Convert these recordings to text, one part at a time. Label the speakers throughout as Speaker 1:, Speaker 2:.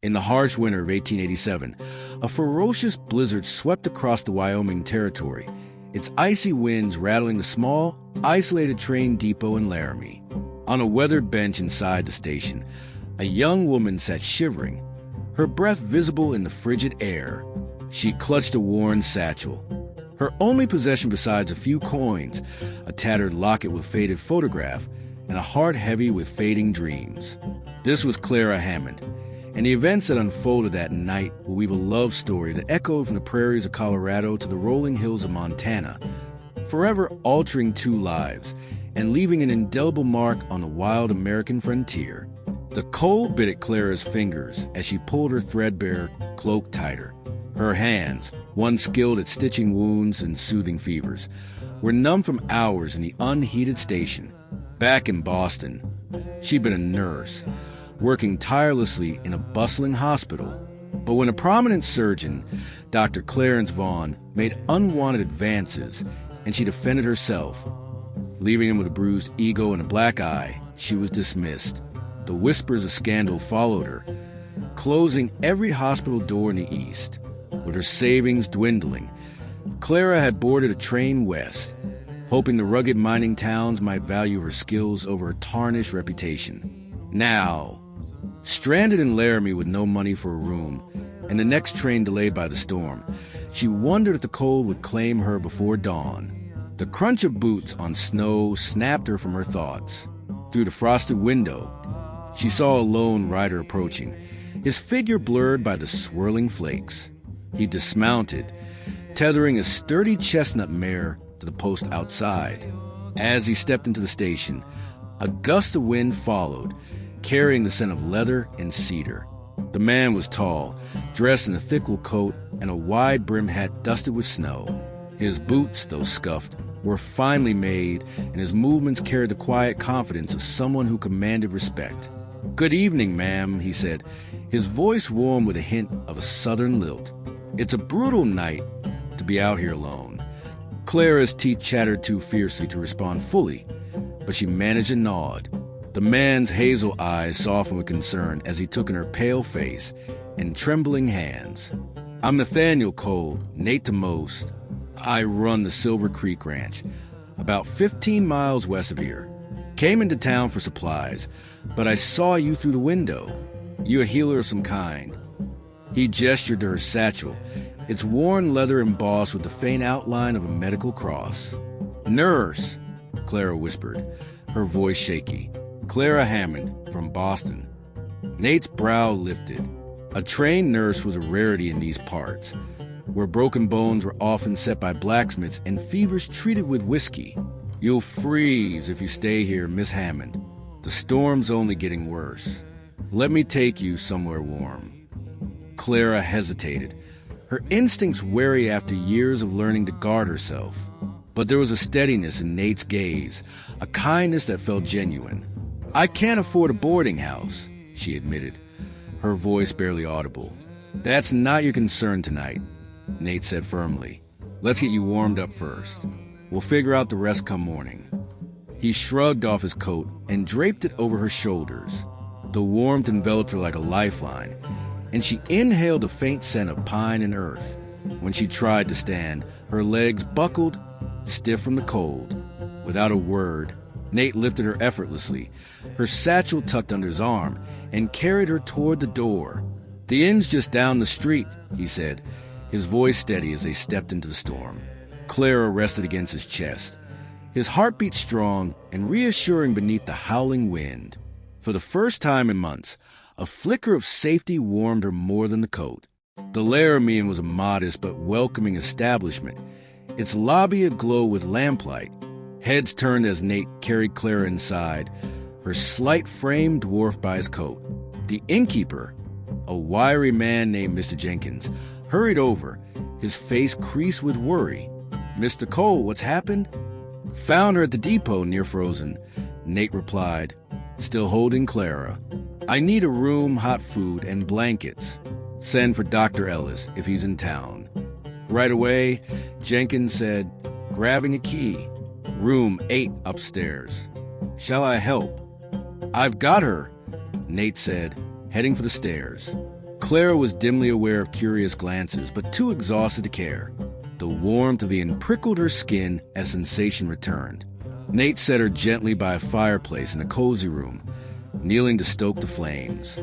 Speaker 1: In the harsh winter of 1887, a ferocious blizzard swept across the Wyoming Territory, its icy winds rattling the small, isolated train depot in Laramie. On a weathered bench inside the station, a young woman sat shivering, her breath visible in the frigid air. She clutched a worn satchel. Her only possession besides a few coins, a tattered locket with faded photograph, and a heart heavy with fading dreams. This was Clara Hammond, and the events that unfolded that night will weave a love story that echoed from the prairies of Colorado to the rolling hills of Montana, forever altering two lives and leaving an indelible mark on the wild American frontier. The cold bit at Clara's fingers as she pulled her threadbare cloak tighter. Her hands, once skilled at stitching wounds and soothing fevers, were numb from hours in the unheated station. Back in Boston, she'd been a nurse, working tirelessly in a bustling hospital. But when a prominent surgeon, Dr. Clarence Vaughn, made unwanted advances and she defended herself, leaving him with a bruised ego and a black eye, she was dismissed. The whispers of scandal followed her, closing every hospital door in the East. With her savings dwindling, Clara had boarded a train west, hoping the rugged mining towns might value her skills over her tarnished reputation. Now, stranded in Laramie with no money for a room, and the next train delayed by the storm, she wondered if the cold would claim her before dawn. The crunch of boots on snow snapped her from her thoughts. Through the frosted window, she saw a lone rider approaching, his figure blurred by the swirling flakes. He dismounted, tethering a sturdy chestnut mare to the post outside. As he stepped into the station, a gust of wind followed, carrying the scent of leather and cedar. The man was tall, dressed in a thick wool coat and a wide-brimmed hat dusted with snow. His boots, though scuffed, were finely made, and his movements carried the quiet confidence of someone who commanded respect. "Good evening, ma'am," he said, his voice warm with a hint of a southern lilt. "It's a brutal night to be out here alone." Clara's teeth chattered too fiercely to respond fully, but she managed a nod. The man's hazel eyes softened with concern as he took in her pale face and trembling hands. "I'm Nathaniel Cole, Nate to most. I run the Silver Creek Ranch, about 15 miles west of here. Came into town for supplies, but I saw you through the window. You a healer of some kind." He gestured to her satchel, its worn leather embossed with the faint outline of a medical cross. "Nurse," Clara whispered, her voice shaky. "Clara Hammond, from Boston." Nate's brow lifted. A trained nurse was a rarity in these parts, where broken bones were often set by blacksmiths and fevers treated with whiskey. "You'll freeze if you stay here, Miss Hammond. The storm's only getting worse. Let me take you somewhere warm." Clara hesitated, her instincts wary after years of learning to guard herself. But there was a steadiness in Nate's gaze, a kindness that felt genuine. "I can't afford a boarding house," she admitted, her voice barely audible. "That's not your concern tonight," Nate said firmly. "Let's get you warmed up first. We'll figure out the rest come morning." He shrugged off his coat and draped it over her shoulders. The warmth enveloped her like a lifeline, and she inhaled a faint scent of pine and earth. When she tried to stand, her legs buckled, stiff from the cold. Without a word, Nate lifted her effortlessly, her satchel tucked under his arm, and carried her toward the door. "The inn's just down the street," he said, his voice steady as they stepped into the storm. Clara rested against his chest, his heartbeat strong and reassuring beneath the howling wind. For the first time in months, a flicker of safety warmed her more than the coat. The Laramie was a modest but welcoming establishment, its lobby aglow with lamplight. Heads turned as Nate carried Clara inside, her slight frame dwarfed by his coat. The innkeeper, a wiry man named Mr. Jenkins, hurried over, his face creased with worry. "Mr. Cole, what's happened?" "Found her at the depot near Frozen," Nate replied, still holding Clara. "I need a room, hot food, and blankets. Send for Dr. Ellis if he's in town." "Right away," Jenkins said, grabbing a key. "Room 8 upstairs. Shall I help?" "I've got her," Nate said, heading for the stairs. Clara was dimly aware of curious glances, but too exhausted to care. The warmth of the inn prickled her skin as sensation returned. Nate set her gently by a fireplace in a cozy room, kneeling to stoke the flames.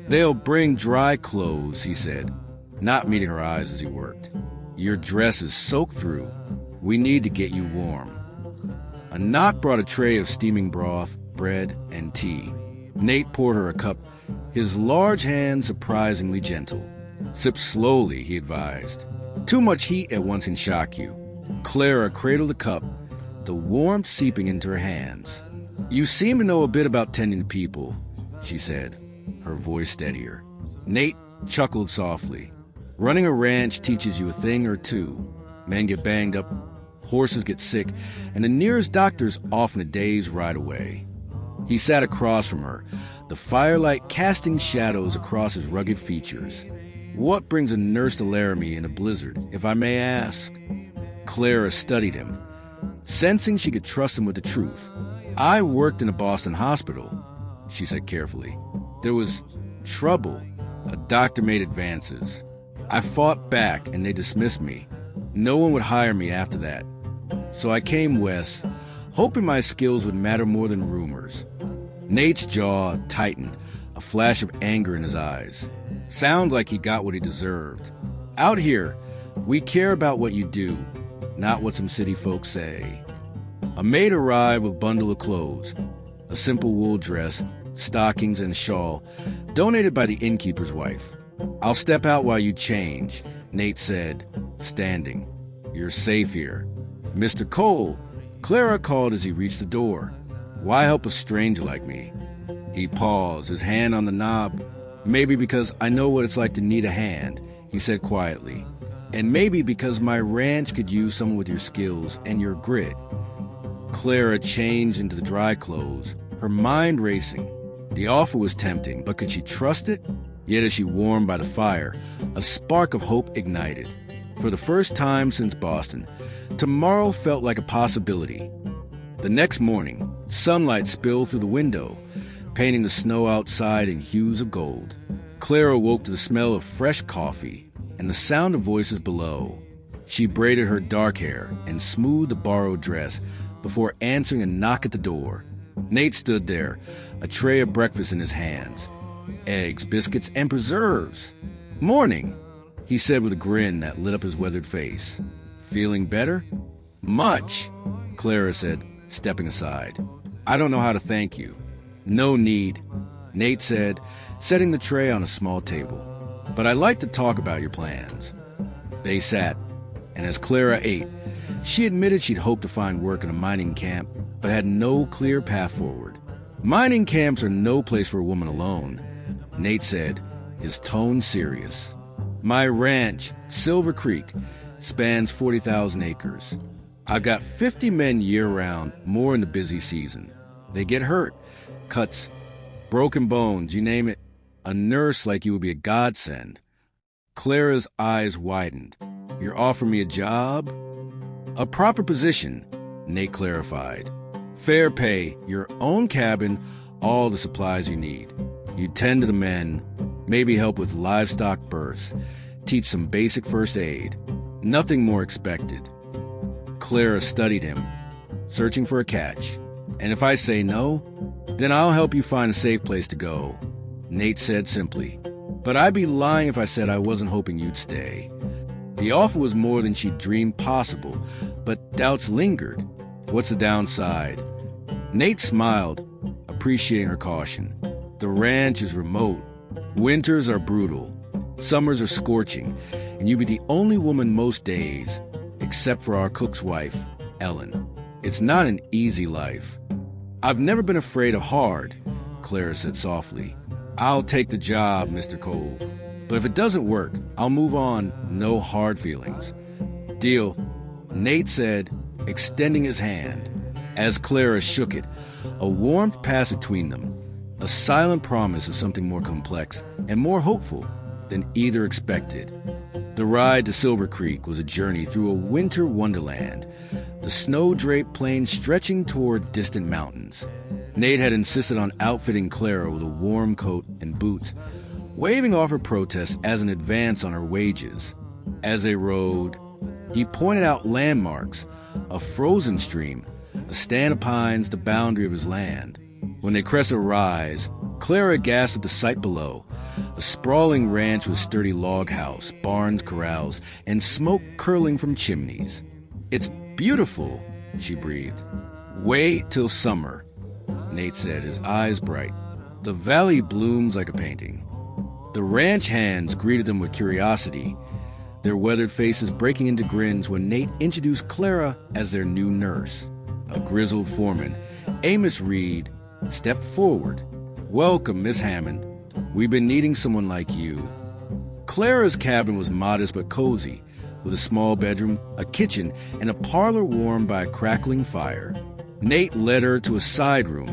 Speaker 1: "They'll bring dry clothes," he said, not meeting her eyes as he worked. "Your dress is soaked through. We need to get you warm." A knock brought a tray of steaming broth, bread, and tea. Nate poured her a cup, his large hand surprisingly gentle. "Sip slowly," he advised. "Too much heat at once can shock you." Clara cradled the cup, the warmth seeping into her hands. "You seem to know a bit about tending to people," she said, her voice steadier. Nate chuckled softly. "Running a ranch teaches you a thing or two. Men get banged up, horses get sick, and the nearest doctor's often a day's ride away." He sat across from her, the firelight casting shadows across his rugged features. "What brings a nurse to Laramie in a blizzard, if I may ask?" Clara studied him, sensing she could trust him with the truth. "I worked in a Boston hospital," she said carefully. "There was trouble. A doctor made advances. I fought back and they dismissed me. No one would hire me after that. So I came west, hoping my skills would matter more than rumors." Nate's jaw tightened, a flash of anger in his eyes. Sounds like he got what he deserved. "Out here, we care about what you do, not what some city folks say." A maid arrived with a bundle of clothes, a simple wool dress, stockings, and a shawl, donated by the innkeeper's wife. "I'll step out while you change," Nate said, standing. "You're safe here." "Mr. Cole," Clara called as he reached the door. "Why help a stranger like me?" He paused, his hand on the knob. "Maybe because I know what it's like to need a hand," he said quietly. "And maybe because my ranch could use someone with your skills and your grit." Clara changed into the dry clothes, her mind racing. The offer was tempting, but could she trust it? Yet as she warmed by the fire, a spark of hope ignited. For the first time since Boston, tomorrow felt like a possibility. The next morning, sunlight spilled through the window, painting the snow outside in hues of gold. Clara woke to the smell of fresh coffee and the sound of voices below. She braided her dark hair and smoothed the borrowed dress before answering a knock at the door. Nate stood there, a tray of breakfast in his hands. Eggs, biscuits, and preserves. "Morning," he said with a grin that lit up his weathered face. "Feeling better?" "Much," Clara said, stepping aside. "I don't know how to thank you." "No need," Nate said, setting the tray on a small table. "But I'd like to talk about your plans." They sat, and as Clara ate, she admitted she'd hoped to find work in a mining camp, but had no clear path forward. "Mining camps are no place for a woman alone," Nate said, his tone serious. "My ranch, Silver Creek, spans 40,000 acres. I've got 50 men year-round, more in the busy season. They get hurt, cuts, broken bones, you name it. A nurse like you would be a godsend." Clara's eyes widened. "You're offering me a job?" "A proper position," Nate clarified. "Fair pay, your own cabin, all the supplies you need. You tend to the men, maybe help with livestock births, teach some basic first aid. Nothing more expected." Clara studied him, searching for a catch. "And if I say no, then I'll help you find a safe place to go," Nate said simply. "But I'd be lying if I said I wasn't hoping you'd stay." The offer was more than she'd dreamed possible, but doubts lingered. "What's the downside?" Nate smiled, appreciating her caution. "The ranch is remote. Winters are brutal. Summers are scorching, and you'd be the only woman most days, except for our cook's wife, Ellen. It's not an easy life." "I've never been afraid of hard," Clara said softly. "I'll take the job, Mr. Cole. But if it doesn't work, I'll move on. No hard feelings." "Deal," Nate said, extending his hand. As Clara shook it, a warmth passed between them, a silent promise of something more complex and more hopeful than either expected. The ride to Silver Creek was a journey through a winter wonderland, the snow-draped plains stretching toward distant mountains. Nate had insisted on outfitting Clara with a warm coat and boots, waving off her protest as an advance on her wages. As they rode, he pointed out landmarks, a frozen stream, a stand of pines, the boundary of his land. When they crested a rise, Clara gasped at the sight below, a sprawling ranch with sturdy log house, barns, corrals, and smoke curling from chimneys. "It's beautiful," she breathed. "Wait till summer," Nate said, his eyes bright. "The valley blooms like a painting." The ranch hands greeted them with curiosity, their weathered faces breaking into grins when Nate introduced Clara as their new nurse. A grizzled foreman, Amos Reed, stepped forward. "Welcome, Miss Hammond. We've been needing someone like you." Clara's cabin was modest but cozy, with a small bedroom, a kitchen, and a parlor warmed by a crackling fire. Nate led her to a side room,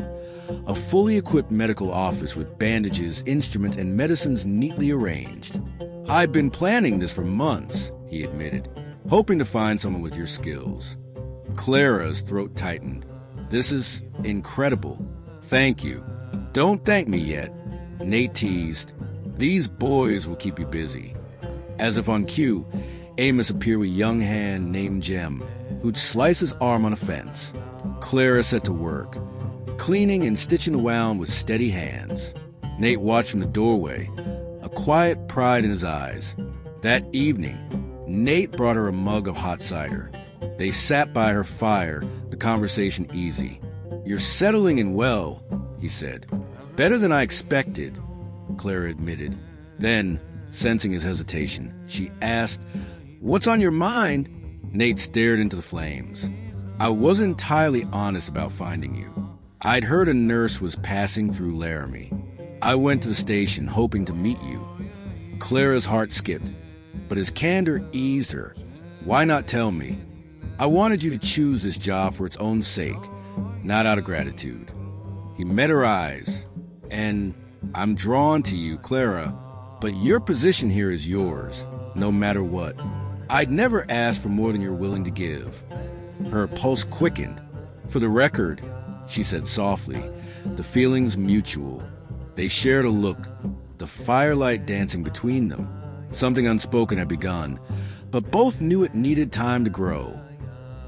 Speaker 1: a fully equipped medical office with bandages, instruments, and medicines neatly arranged. "I've been planning this for months," he admitted, "hoping to find someone with your skills." Clara's throat tightened. "This is incredible. Thank you." "Don't thank me yet," Nate teased. "These boys will keep you busy." As if on cue, Amos appeared with a young hand named Jem, who'd slice his arm on a fence. Clara set to work, cleaning and stitching the wound with steady hands. Nate watched from the doorway, a quiet pride in his eyes. That evening, Nate brought her a mug of hot cider. They sat by her fire, the conversation easy. "You're settling in well," he said. "Better than I expected," Clara admitted. Then, sensing his hesitation, she asked, "What's on your mind?" Nate stared into the flames. "I wasn't entirely honest about finding you. I'd heard a nurse was passing through Laramie. I went to the station hoping to meet you." Clara's heart skipped, but his candor eased her. "Why not tell me? I wanted you to choose this job for its own sake, not out of gratitude." He met her eyes. "And I'm drawn to you, Clara, but your position here is yours, no matter what. I'd never ask for more than you're willing to give." Her pulse quickened. "For the record," she said softly, the feelings mutual. They shared a look, the firelight dancing between them. Something unspoken had begun, but both knew it needed time to grow.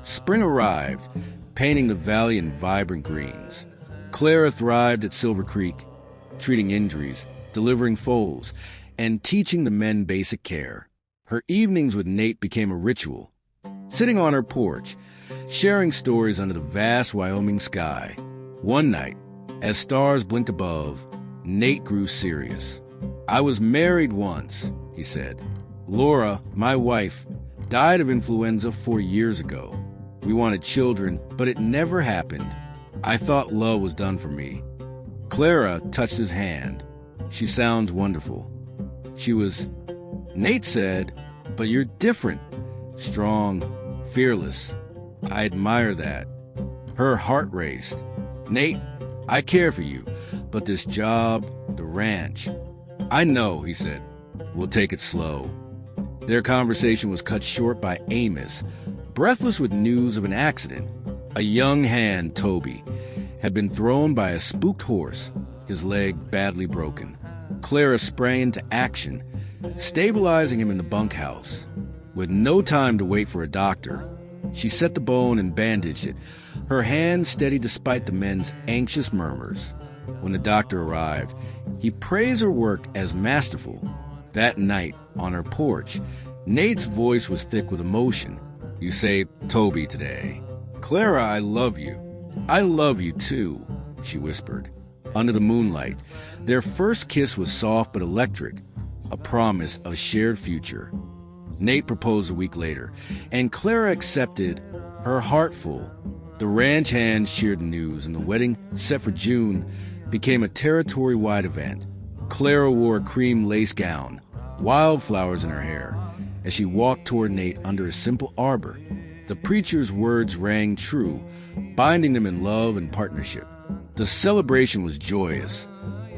Speaker 1: Spring arrived, painting the valley in vibrant greens. Clara thrived at Silver Creek, treating injuries, delivering foals, and teaching the men basic care. Her evenings with Nate became a ritual. Sitting on her porch, sharing stories under the vast Wyoming sky. One night, as stars blinked above, Nate grew serious. "I was married once," he said. "Laura, my wife, died of influenza 4 years ago. We wanted children, but it never happened. I thought love was done for me." Clara touched his hand. "She sounds wonderful." She was, Nate said, "But you're different. Strong, fearless. I admire that." Her heart raced. "Nate, I care for you, but this job, the ranch." "I know," he said. "We'll take it slow." Their conversation was cut short by Amos, breathless with news of an accident. A young hand, Toby, had been thrown by a spooked horse, his leg badly broken. Clara sprang into action, stabilizing him in the bunkhouse. With no time to wait for a doctor, she set the bone and bandaged it, her hand steady despite the men's anxious murmurs. When the doctor arrived, he praised her work as masterful. That night, on her porch, Nate's voice was thick with emotion. "You saved Toby today. Clara, I love you." "I love you too," she whispered. Under the moonlight, their first kiss was soft but electric, a promise of a shared future. Nate proposed a week later, and Clara accepted, her heart full. The ranch hands cheered the news, and the wedding, set for June, became a territory-wide event. Clara wore a cream lace gown, wildflowers in her hair, as she walked toward Nate under a simple arbor. The preacher's words rang true, binding them in love and partnership. The celebration was joyous,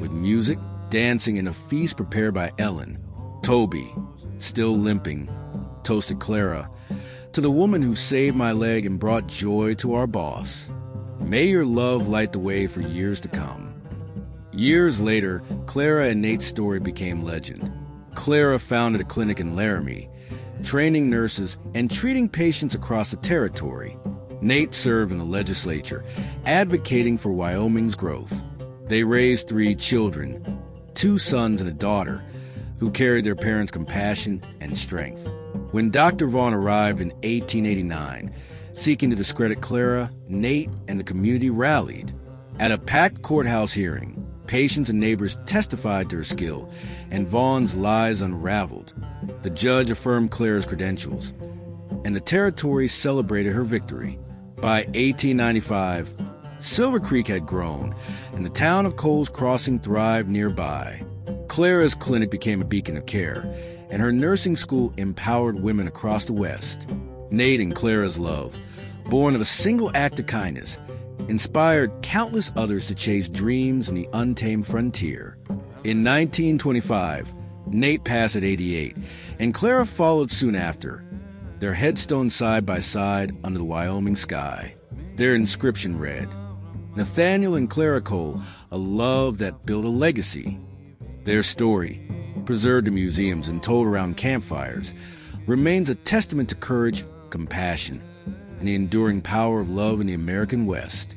Speaker 1: with music, dancing, and a feast prepared by Ellen. Toby, still limping, toasted Clara, "To the woman who saved my leg and brought joy to our boss. May your love light the way for years to come." Years later, Clara and Nate's story became legend. Clara founded a clinic in Laramie, training nurses and treating patients across the territory. Nate served in the legislature, advocating for Wyoming's growth. They raised 3 children, 2 sons and a daughter, who carried their parents' compassion and strength. When Dr. Vaughn arrived in 1889, seeking to discredit Clara, Nate and the community rallied. At a packed courthouse hearing, patients and neighbors testified to her skill, and Vaughn's lies unraveled. The judge affirmed Clara's credentials, and the territory celebrated her victory. By 1895, Silver Creek had grown, and the town of Coles Crossing thrived nearby. Clara's clinic became a beacon of care, and her nursing school empowered women across the West. Nate and Clara's love, born of a single act of kindness, inspired countless others to chase dreams in the untamed frontier. In 1925, Nate passed at 88, and Clara followed soon after, their headstones side by side under the Wyoming sky. Their inscription read, "Nathaniel and Clara Cole, a love that built a legacy." Their story, preserved in museums and told around campfires, remains a testament to courage, compassion, and the enduring power of love in the American West.